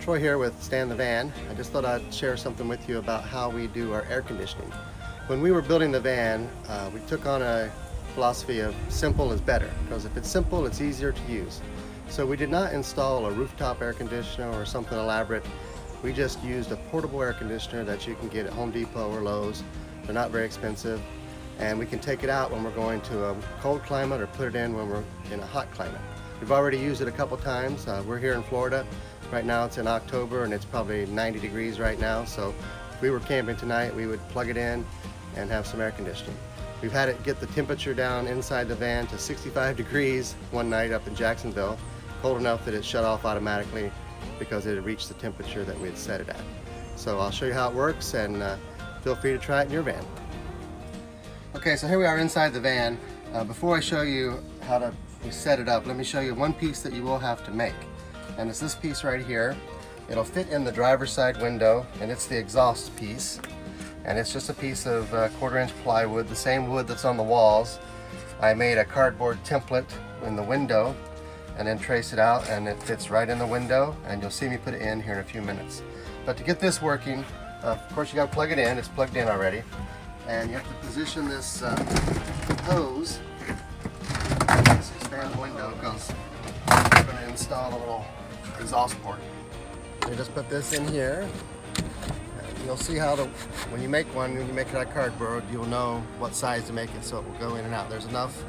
Troy here with Stan the Van. I just thought I'd share something with you about how we do our air conditioning. When we were building the van, we took on a philosophy of simple is better, because if it's simple, it's easier to use. So we did not install a rooftop air conditioner or something elaborate. We just used a portable air conditioner that you can get at Home Depot or Lowe's. They're not very expensive, and we can take it out when we're going to a cold climate or put it in when we're in a hot climate. We've already used it a couple times. We're here in Florida. Right now it's in October and it's probably 90 degrees right now, so if we were camping tonight we would plug it in and have some air conditioning. We've had it get the temperature down inside the van to 65 degrees one night up in Jacksonville, cold enough that it shut off automatically because it had reached the temperature that we had set it at. So I'll show you how it works, and feel free to try it in your van. Okay, so here we are inside the van. Before I show you how to set it up, let me show you one piece that you will have to make. And it's this piece right here. It'll fit in the driver's side window, and it's the exhaust piece. And it's just a piece of 1/4-inch plywood, the same wood that's on the walls. I made a cardboard template in the window and then trace it out, and it fits right in the window, and you'll see me put it in here in a few minutes. But to get this working, of course you got to plug it in. It's plugged in already. And you have to position this hose. Let's expand the window because we're going to install a little exhaust port. You just put this in here. And you'll see how when you make one, when you make it out of cardboard, you'll know what size to make it so it will go in and out. There's enough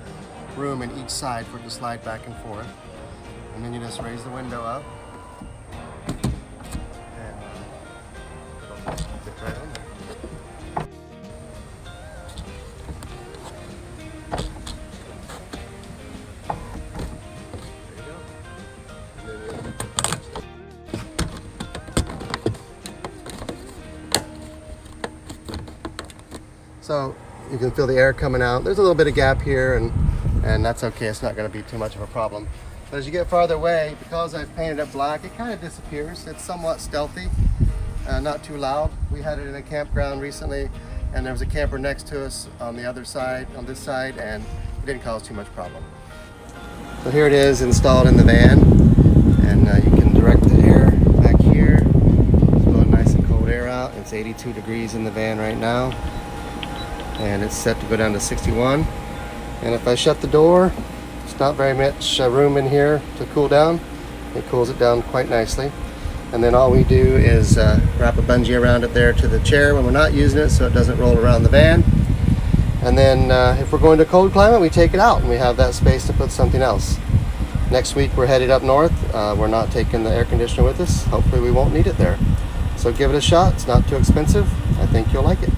room in each side for it to slide back and forth. And then you just raise the window up. And it'll fit right on there. So you can feel the air coming out. There's a little bit of gap here, and that's okay. It's not going to be too much of a problem. But as you get farther away, because I've painted it black, it kind of disappears. It's somewhat stealthy, not too loud. We had it in a campground recently, and there was a camper next to us on the other side, on this side, and it didn't cause too much problem. So here it is installed in the van, and you can direct the air back here. It's blowing nice and cold air out. It's 82 degrees in the van right now, and it's set to go down to 61. And if I shut the door, it's not very much room in here to cool down. It cools it down quite nicely. And then all we do is wrap a bungee around it there to the chair when we're not using it so it doesn't roll around the van. And then if we're going to a cold climate, we take it out and we have that space to put something else. Next week we're headed up north. We're not taking the air conditioner with us. Hopefully we won't need it there. So give it a shot. It's not too expensive. I think you'll like it.